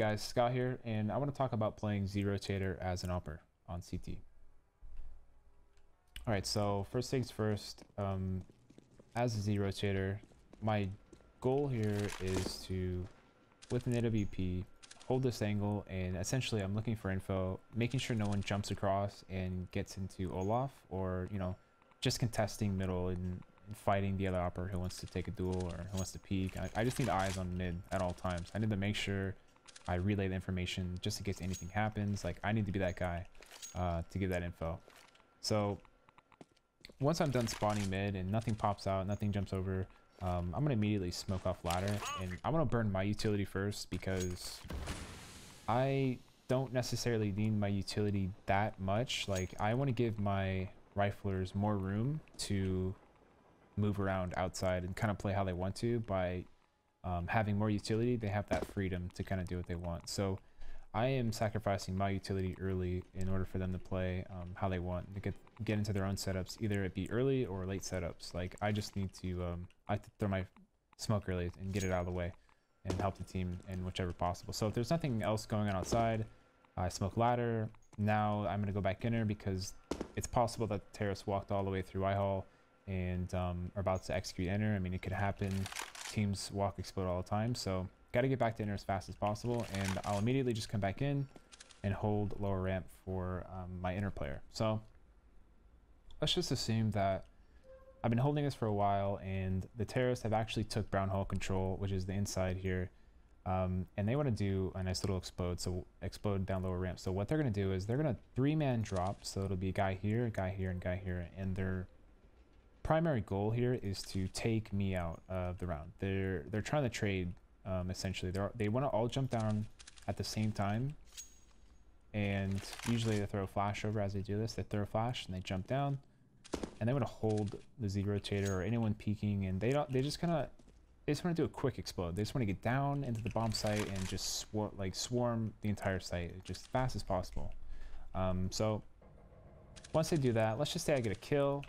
guys, Scott here, and I want to talk about playing Z Rotator as an upper on CT. Alright, so first things first, as a Z Rotator, my goal here is to, with an AWP, hold this angle, and essentially I'm looking for info, making sure no one jumps across and gets into Olaf, or, you know, just contesting middle and fighting the other upper who wants to take a duel or who wants to peek. I just need eyes on mid at all times. I need to make sure I relay the information just in case anything happens. Like, I need to be that guy to give that info. So once I'm done spawning mid and nothing pops out, nothing jumps over, I'm gonna immediately smoke off ladder, and I want to burn my utility first because I don't necessarily need my utility that much. Like, I want to give my riflers more room to move around outside and kind of play how they want to. By having more utility, they have that freedom to kind of do what they want. So I am sacrificing my utility early in order for them to play how they want, to get into their own setups, either it be early or late setups. Like, I just need to I have to throw my smoke early and get it out of the way and help the team in whichever possible. So if there's nothing else going on outside, I smoke ladder. Now I'm going to go back in there because it's possible that the terrorists walked all the way through I-Hall and are about to execute enter. I mean, it could happen. Teams walk explode all the time, so got to get back to enter as fast as possible, and I'll immediately just come back in and hold lower ramp for my inner player. So let's just assume that I've been holding this for a while and the terrorists have actually took brown hole control, which is the inside here, and they want to do a nice little explode, so explode down lower ramp. So what they're going to do is they're going to 3-man drop, so it'll be a guy here, a guy here, and a guy here, and their primary goal here is to take me out of the round. They're trying to trade, essentially. They want to all jump down at the same time, and usually they throw a flash over as they do this. They throw a flash and they jump down, and they want to hold the Z Rotator or anyone peeking, and they just want to do a quick explode. They just want to get down into the bomb site and just swarm the entire site just as fast as possible. So once they do that, let's just say I get a kill.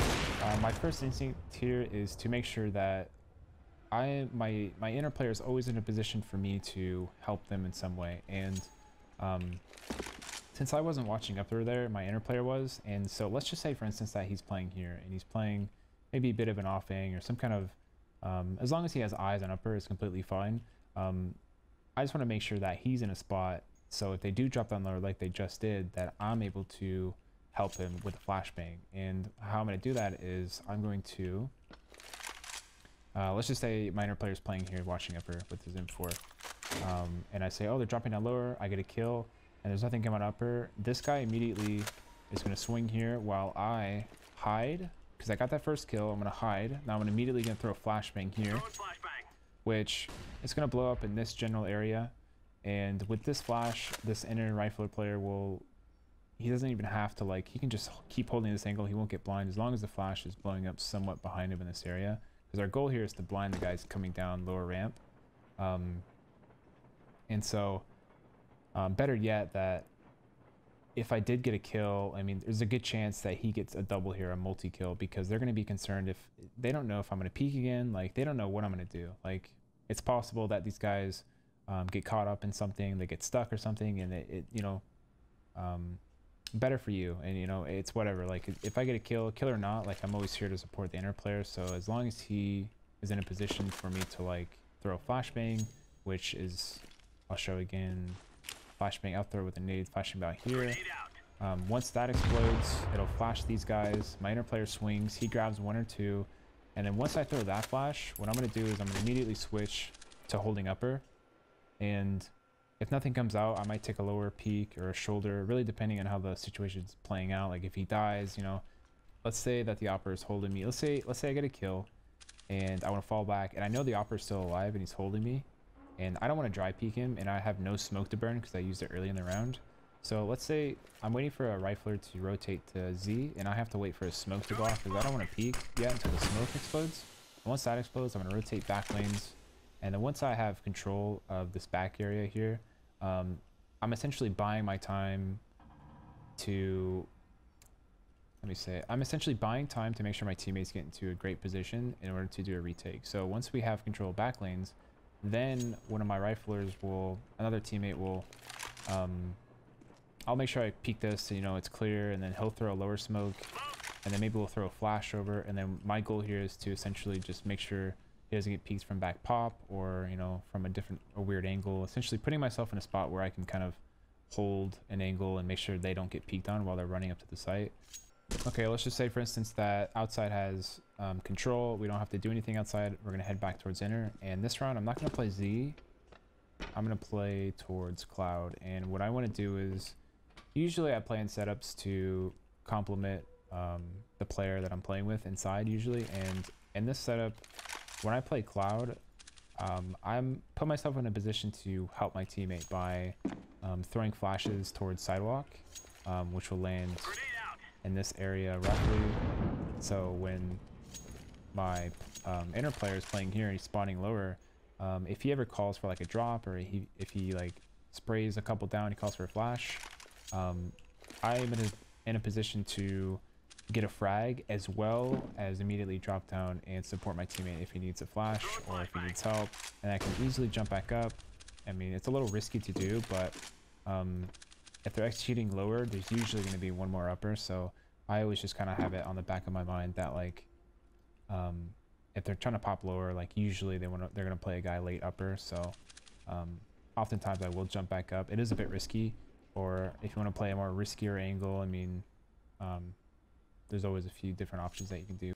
My first instinct here is to make sure that my inner player is always in a position for me to help them in some way. And since I wasn't watching up through there, my inner player was. And so let's just say, for instance, that he's playing here and he's playing maybe a bit of an offing or some kind of, as long as he has eyes on upper, it's completely fine. I just want to make sure that he's in a spot, so if they do drop down lower like they just did, that I'm able to help him with a flashbang. And how I'm going to do that is I'm going to let's just say my inner player is playing here watching upper with his M4, and I say, oh, they're dropping down lower, I get a kill and there's nothing coming upper. This guy immediately is going to swing here while I hide, because I got that first kill. I'm going to hide. Now I'm immediately going to throw a flashbang here, which is going to blow up in this general area. And with this flash, this inner rifler player he doesn't even have to, like, he can just keep holding this angle. He won't get blind as long as the flash is blowing up somewhat behind him in this area, because our goal here is to blind the guys coming down lower ramp. And so better yet, that if I did get a kill, I mean, there's a good chance that he gets a double here, a multi-kill, because they're going to be concerned if they don't know if I'm going to peek again. Like, they don't know what I'm going to do. Like, it's possible that these guys get caught up in something, they get stuck or something, and it you know, better for you. And, you know, it's whatever. Like, if I get a kill or not, like, I'm always here to support the inner player. So as long as he is in a position for me to, like, throw a flashbang, which is, I'll show again, flashbang out there with a nade, flashbang out here. Once that explodes, it'll flash these guys. My inner player swings, he grabs one or two, and then once I throw that flash, what I'm going to do is I'm going to immediately switch to holding upper. And if nothing comes out, I might take a lower peek or a shoulder, really depending on how the situation's playing out. Like, if he dies, you know, let's say that the opera is holding me. Let's say I get a kill and I want to fall back, and I know the opera is still alive and he's holding me, and I don't want to dry peek him, and I have no smoke to burn because I used it early in the round. So let's say I'm waiting for a rifler to rotate to Z, and I have to wait for his smoke to go off because I don't want to peek yet until the smoke explodes. And once that explodes, I'm going to rotate back lanes. And then once I have control of this back area here, I'm essentially buying my time to, I'm essentially buying time to make sure my teammates get into a great position in order to do a retake. So once we have control of back lanes, Then one of my riflers will, another teammate will, I'll make sure I peek this so you know it's clear, and then he'll throw a lower smoke, and then maybe we'll throw a flash over, and then my goal here is to essentially just make sure he doesn't get peeked from back pop, or you know, from a weird angle, essentially putting myself in a spot where I can kind of hold an angle and make sure they don't get peeked on while they're running up to the site. Okay, let's just say for instance that outside has control. We don't have to do anything outside. We're gonna head back towards inner, and this round I'm not gonna play Z. I'm gonna play towards cloud, and what I want to do is, usually I play in setups to complement the player that I'm playing with inside usually, and in this setup, when I play cloud, I'm put myself in a position to help my teammate by throwing flashes towards sidewalk, which will land in this area roughly. So when my inner player is playing here and he's spawning lower, if he ever calls for like a drop, or if he like sprays a couple down, he calls for a flash, I'm in a position to get a frag as well as immediately drop down and support my teammate if he needs a flash or if he needs help, and I can easily jump back up. I mean, it's a little risky to do, but if they're executing lower, there's usually going to be one more upper, so I always just kind of have it on the back of my mind that like if they're trying to pop lower, like usually they're going to play a guy late upper, so oftentimes I will jump back up. It is a bit risky, or if you want to play a more riskier angle, I mean, there's always a few different options that you can do.